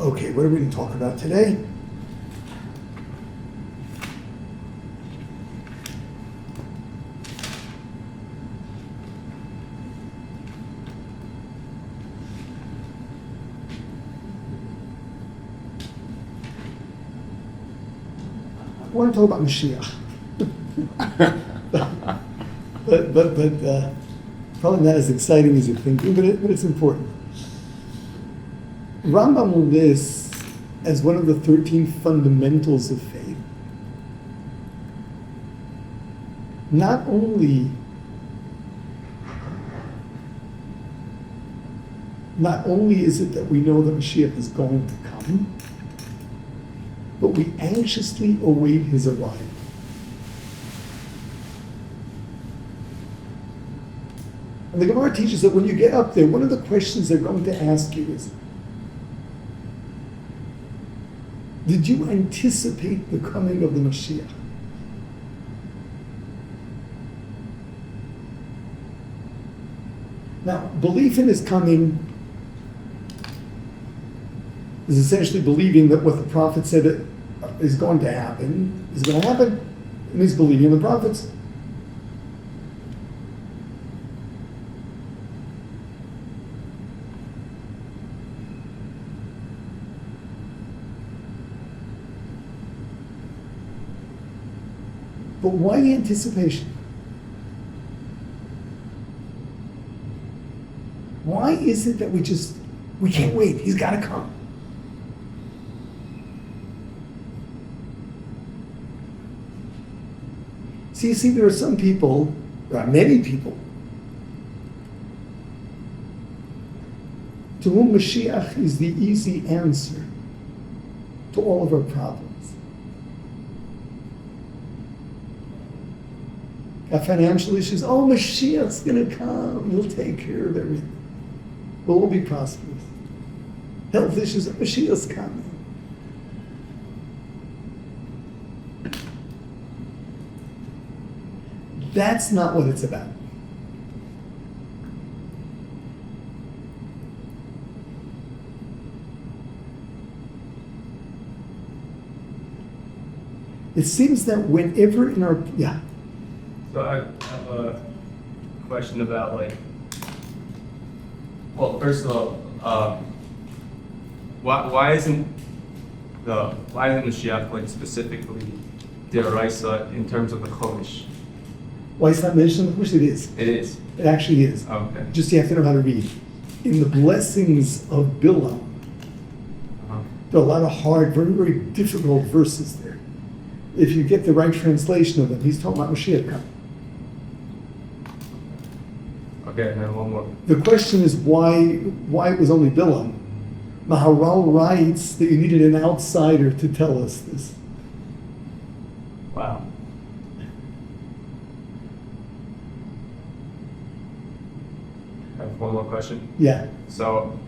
Okay, what are we going to talk about today? I want to talk about Mashiach. but probably not as exciting as you think, but it's important. Rambam will this as one of the 13 fundamentals of faith. Not only is it that we know that Mashiach is going to come, but we anxiously await his arrival. And the Gemara teaches that when you get up there, one of the questions they're going to ask you is, did you anticipate the coming of the Mashiach? Now, belief in his coming is essentially believing that what the prophet said is going to happen, and he's believing the prophets. But why anticipation? Why is it that we can't wait? He's got to come. So you see, there are some people, there are many people, to whom Mashiach is the easy answer to all of our problems. Got financial issues. Oh, Mashiach's going to come. He'll take care of everything. We'll all be prosperous. Health issues. Mashiach's coming. That's not what it's about. It seems that whenever in our So I have a question about first of all, why isn't Mashiach specifically D'Oraisa in terms of the Chodesh? Why is that mentioned? Of course it is. It is. It actually is. Okay. Just you have to know how to read. In the blessings of Bilam, there are a lot of hard, very, very difficult verses there. If you get the right translation of them, he's talking about Mashiach coming. Okay, and then one more. The question is why it was only Bilam. Maharal writes that you needed an outsider to tell us this. Wow. I have one more question. Yeah. So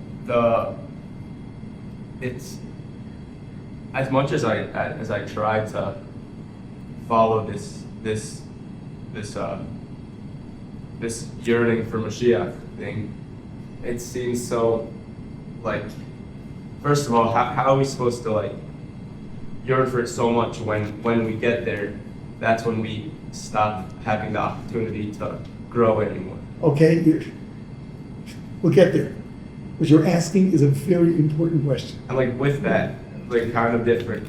it's as much as I try to follow this yearning for Mashiach thing, it seems so first of all, how are we supposed to yearn for it so much when we get there, that's when we stop having the opportunity to grow anymore. Okay, we'll get there. What you're asking is a very important question. And with that, kind of different.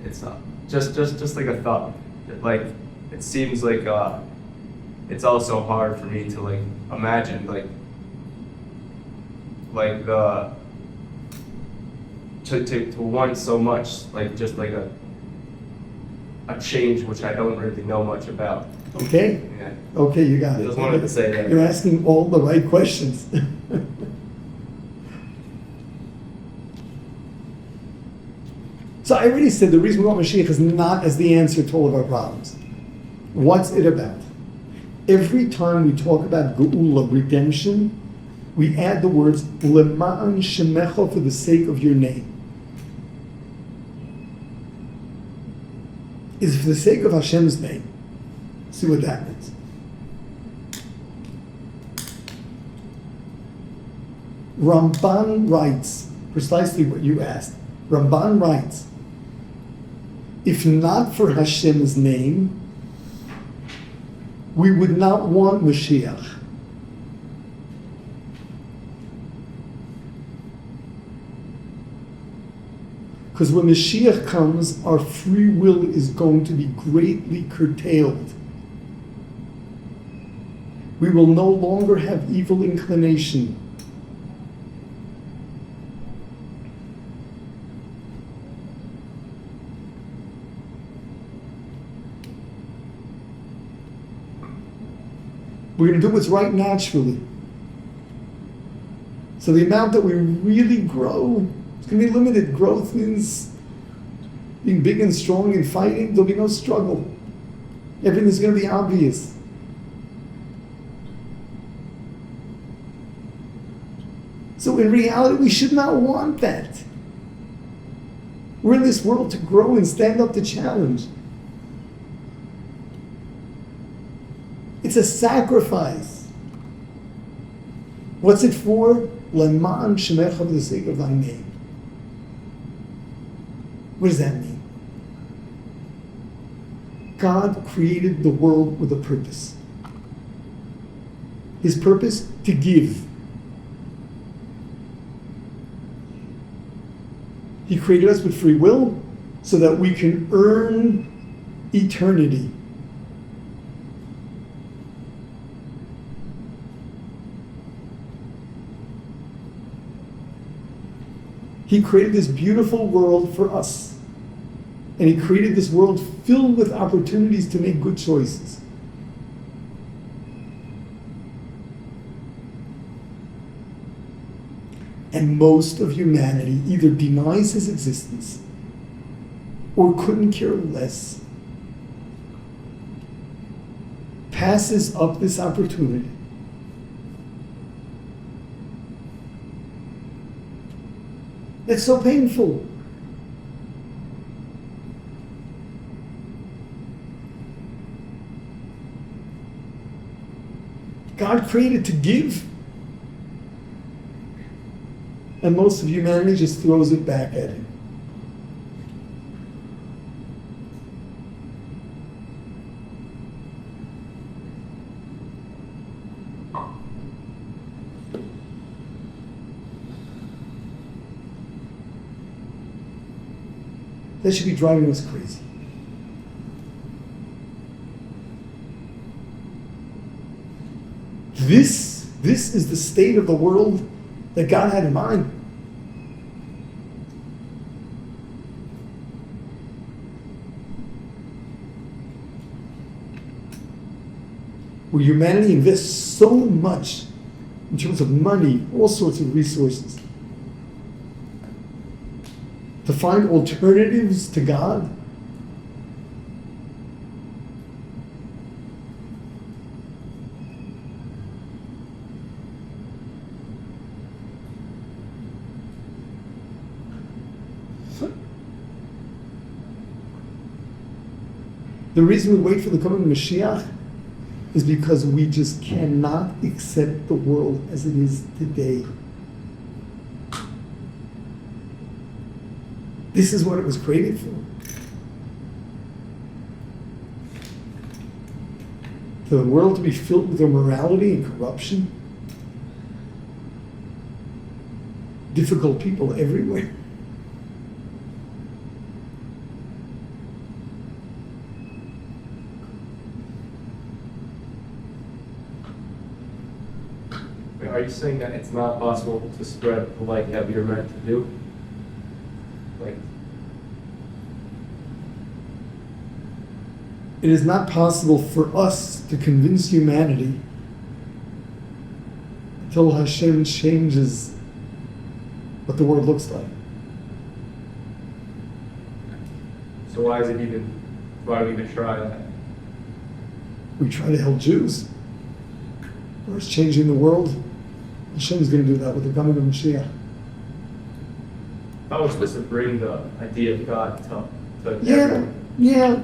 It's just like a thought. It seems like it's also hard for me to imagine to want so much just a change which I don't really know much about. Okay? Yeah. Okay, you got I it. just wanted to say that. You're asking all the right questions. So I already said the reason we want Mashiach is not as the answer to all of our problems. What's it about? Every time we talk about Geula, redemption, we add the words Lema'an Shemecha, for the sake of your name. Is for the sake of Hashem's name. See what that means. Ramban writes precisely what you asked. Ramban writes, if not for Hashem's name, we would not want Mashiach. Because when Mashiach comes, our free will is going to be greatly curtailed. We will no longer have evil inclination. We're going to do what's right naturally. So the amount that we really grow, it's going to be limited. Growth means being big and strong and fighting. There'll be no struggle. Everything's going to be obvious. So in reality, we should not want that. We're in this world to grow and stand up to challenge. It's a sacrifice. What's it for? Leman shemecha, for the sake of thy name. What does that mean? God created the world with a purpose. His purpose? To give. He created us with free will so that we can earn eternity. He created this beautiful world for us. And He created this world filled with opportunities to make good choices. And most of humanity either denies His existence or couldn't care less, passes up this opportunity. It's so painful. God created to give, and most of humanity just throws it back at Him. That should be driving us crazy. This is the state of the world that God had in mind. Where humanity invests so much in terms of money, all sorts of resources, to find alternatives to God. The reason we wait for the coming of Mashiach is because we just cannot accept the world as it is today. This is what it was created for. For the world to be filled with immorality and corruption. Difficult people everywhere. Are you saying that it's not possible to spread the light that we are meant to do? Like, it is not possible for us to convince humanity until Hashem changes what the world looks like. so why do we even try that? We try to help Jews. First, changing the world. Hashem's going to do that with the coming of Mashiach. I was supposed to bring the idea of God to Yeah,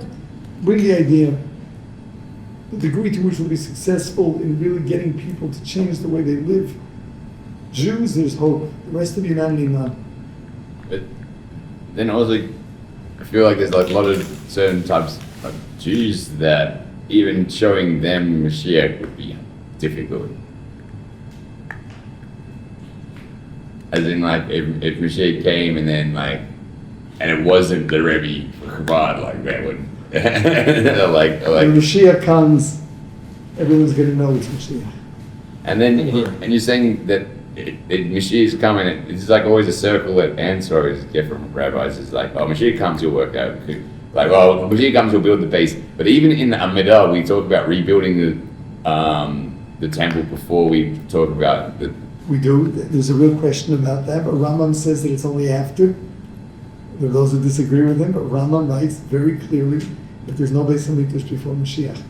bring the idea. The degree to which we'll be successful in really getting people to change the way they live. Jews, there's hope. The rest of humanity, not. But then also, I feel like there's like a lot of certain types of Jews that even showing them Mashiach would be difficult. As in, like, if Mashiach came and then, like, and it wasn't the Rebbe for Chabad, like, that would, When Mashiach comes, everyone's going to know it's Mashiach. And then, and you're saying that Mashiach is coming, it's like always a circle that answers get from rabbis. It's like, oh, Mashiach comes, you'll work out. Like, oh, Mashiach comes, you'll build the base. But even in the Amidah, we talk about rebuilding the temple before we talk about the... We do. There's a real question about that, but Rambam says that it's only after. There are those who disagree with him, but Rambam writes very clearly that there's no Beis HaMikdash before Mashiach.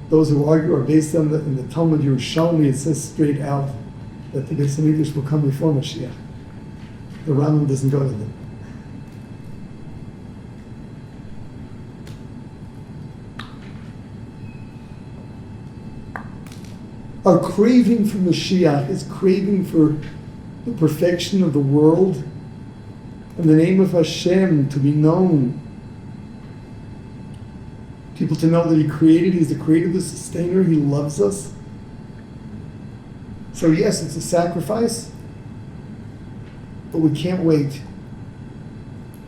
Those who argue are based on in the Talmud Yerushalmi. It says straight out that the Beis HaMikdash will come before Mashiach. The Rambam doesn't go to them. Our craving for Mashiach is craving for the perfection of the world and the name of Hashem to be known. People to know that He created, He's the creator, the sustainer, He loves us. So yes, it's a sacrifice, but we can't wait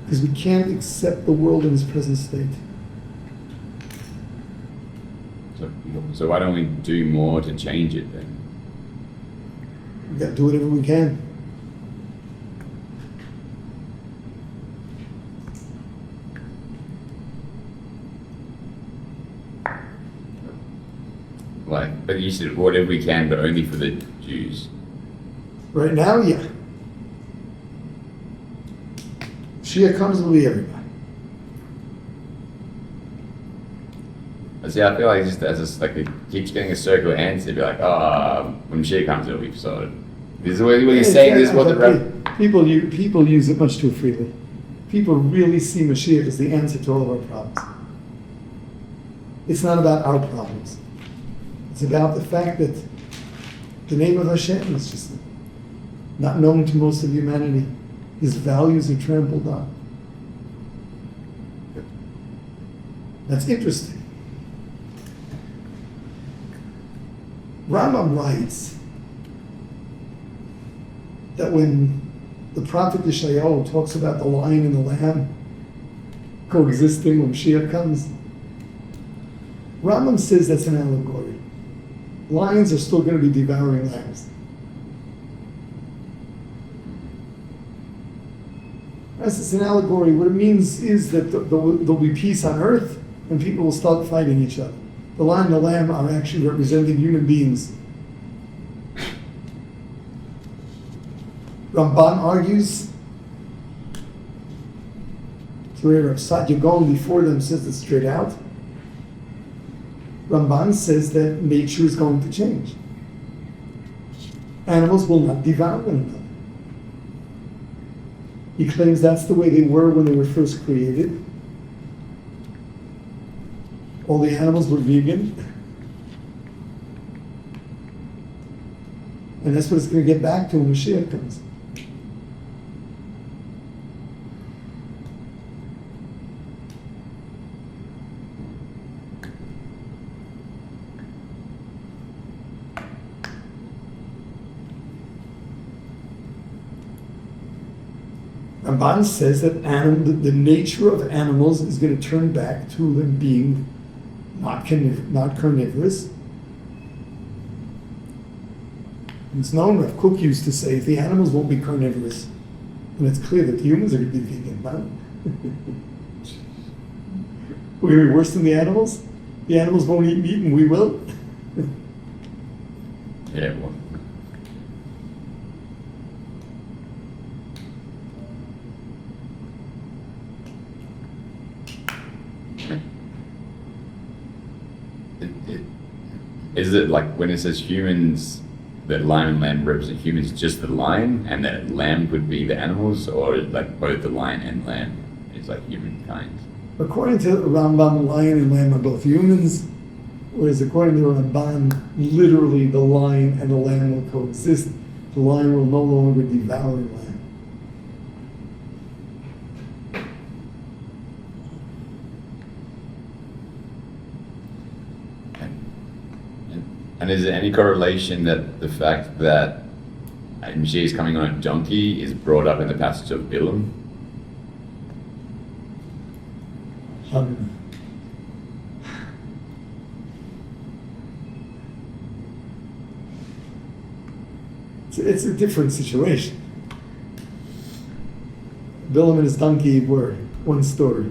because we can't accept the world in its present state. So why don't we do more to change it then? We've got to do whatever we can. Like, but you said whatever we can, but only for the Jews. Right now, yeah. Mashiach comes, will be everybody. See, I feel like it keeps getting a circular answer. Be like, oh, when Mashiach comes, it'll be sorted. This is what he's saying. This is what the people use it much too freely. People really see Mashiach as the answer to all of our problems. It's not about our problems. It's about the fact that the name of Hashem is just not known to most of humanity. His values are trampled on. That's interesting. Rambam writes that when the prophet Yeshayahu talks about the lion and the lamb coexisting when Mashiach comes, Rambam says that's an allegory. Lions are still going to be devouring lambs. As it's an allegory, what it means is that there'll be peace on earth and people will stop fighting each other. The lion and the lamb are actually representing human beings. Ramban argues, so Rav Sadia Gaon before them says it straight out. Ramban says that nature is going to change. Animals will not devour one another. He claims that's the way they were when they were first created. All the animals were vegan. And that's what it's going to get back to when Mashiach comes. Ramban says that the nature of animals is going to turn back to them being not carnivorous. It's known, Rav Kook used to say, if the animals won't be carnivorous, then it's clear that the humans are going to be vegan. We're going to be worse than the animals? The animals won't eat meat and we will? Yeah, well. Is it like when it says humans, that lion and lamb represent humans, just the lion, and that lamb would be the animals, or like both the lion and lamb is like humankind? According to Rambam, lion and lamb are both humans, whereas according to Ramban, literally the lion and the lamb will coexist. The lion will no longer devour the lamb. And is there any correlation that the fact that Mashiach is coming on a donkey is brought up in the passage of Bilam? It's a different situation. Bilam and his donkey were one story.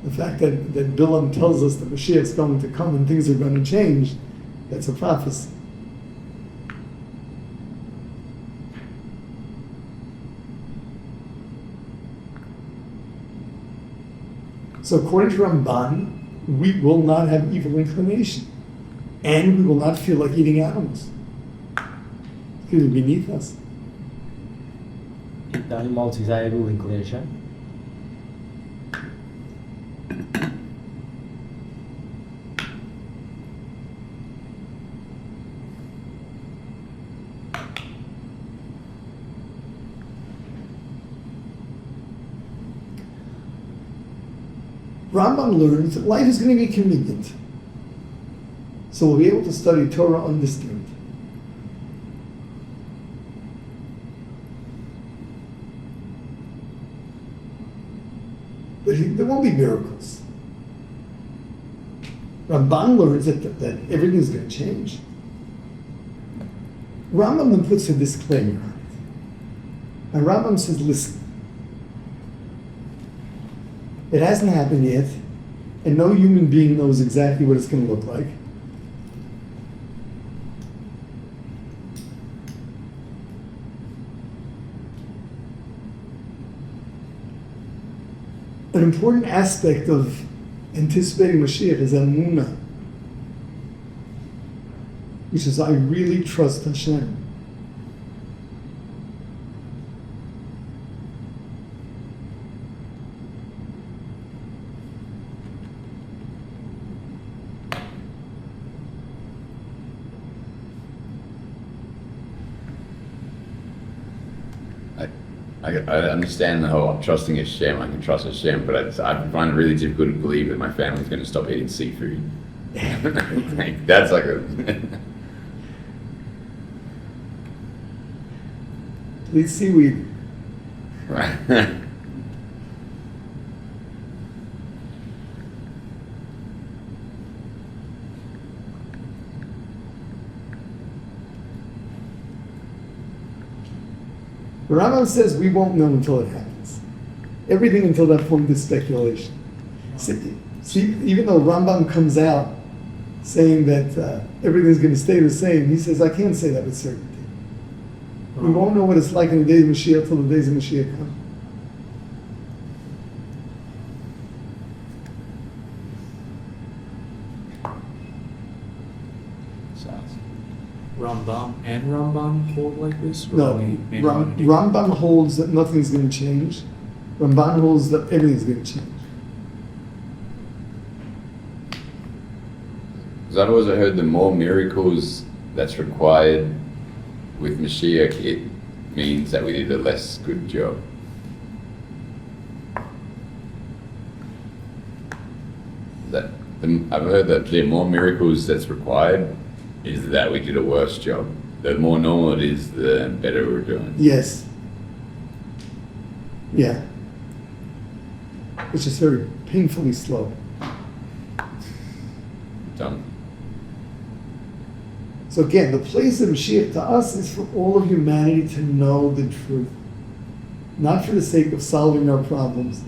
The fact that Bilam tells us that Mashiach is going to come and things are going to change, that's a prophecy. So according to Ramban, we will not have evil inclination. And we will not feel like eating animals. It's going to be beneath us. De animal desire evil inclination. Rambam learns that life is going to be convenient. So we'll be able to study Torah undisturbed. But there won't be miracles. Ramban learns that everything is going to change. Rambam then puts a disclaimer on it. And Rambam says, listen, it hasn't happened yet, and no human being knows exactly what it's going to look like. An important aspect of anticipating Mashiach is Amunah, which is I really trust Hashem. I understand the whole trusting Hashem. I can trust Hashem, but I find it really difficult to believe that my family's going to stop eating seafood. Like, that's like a... Please seaweed. Right. The Rambam says we won't know until it happens. Everything until that point is speculation. See, even though Rambam comes out saying that everything's going to stay the same, he says, I can't say that with certainty. We won't know what it's like in the days of Mashiach till the days of Mashiach come. Rambam and Ramban hold like this? Or No, only maybe one? Rambam holds that nothing's going to change. Ramban holds that everything's going to change. Because I've always heard the more miracles that's required with Mashiach, it means that we did a less good job. I've heard that the more miracles that's required is that we did a worse job. The more normal it is, the better we're doing. Yes. Yeah. It's just very painfully slow. Dumb. So again, the place of Mashiach to us is for all of humanity to know the truth. Not for the sake of solving our problems.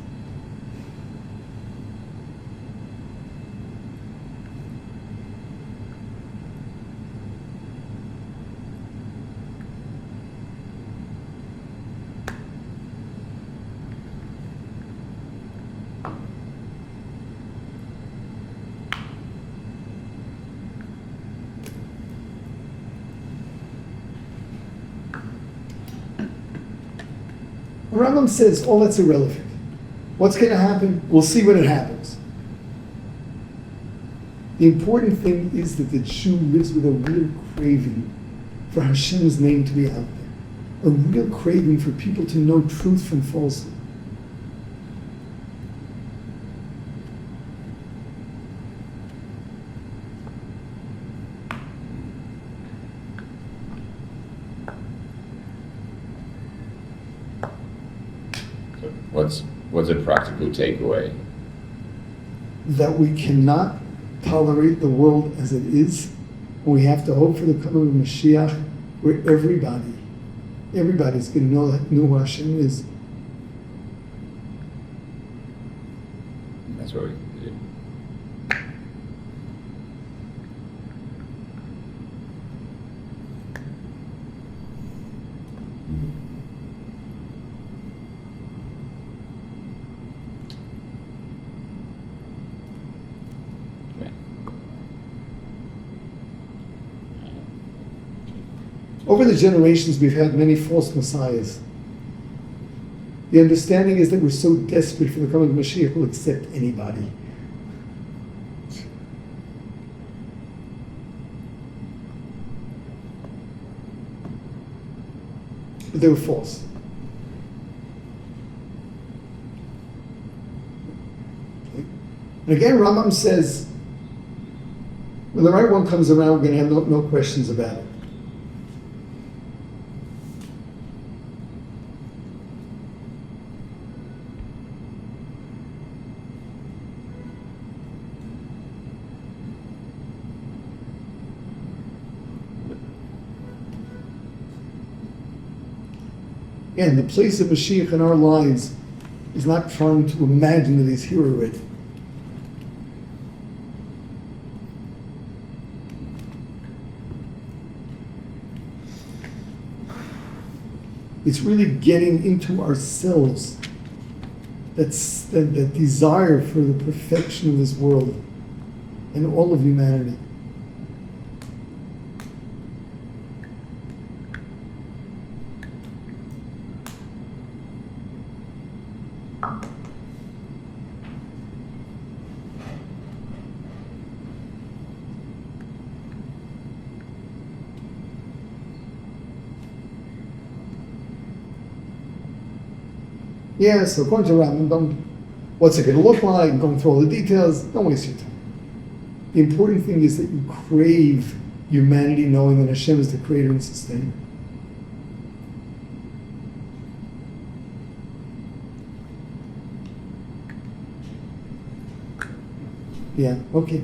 Rambam says all that's irrelevant. What's going to happen? We'll see when it happens. The important thing is that the Jew lives with a real craving for Hashem's name to be out there. A real craving for people to know truth from falsehood. What's a practical takeaway? That we cannot tolerate the world as it is. We have to hope for the coming of Mashiach, where everybody's going to know who Hashem is. That's what we do. Over the generations, we've had many false messiahs. The understanding is that we're so desperate for the coming of Mashiach, we'll accept anybody. But they were false. And again, Rambam says, when the right one comes around, we're going to have no questions about it. Again, the place of Mashiach in our lives is not trying to imagine that he's here already. It's really getting into ourselves that desire for the perfection of this world and all of humanity. Yeah, so according to Rambam, what's it going to look like? Going through all the details. Don't waste your time. The important thing is that you crave humanity, knowing that Hashem is the creator and sustainer. Yeah, okay.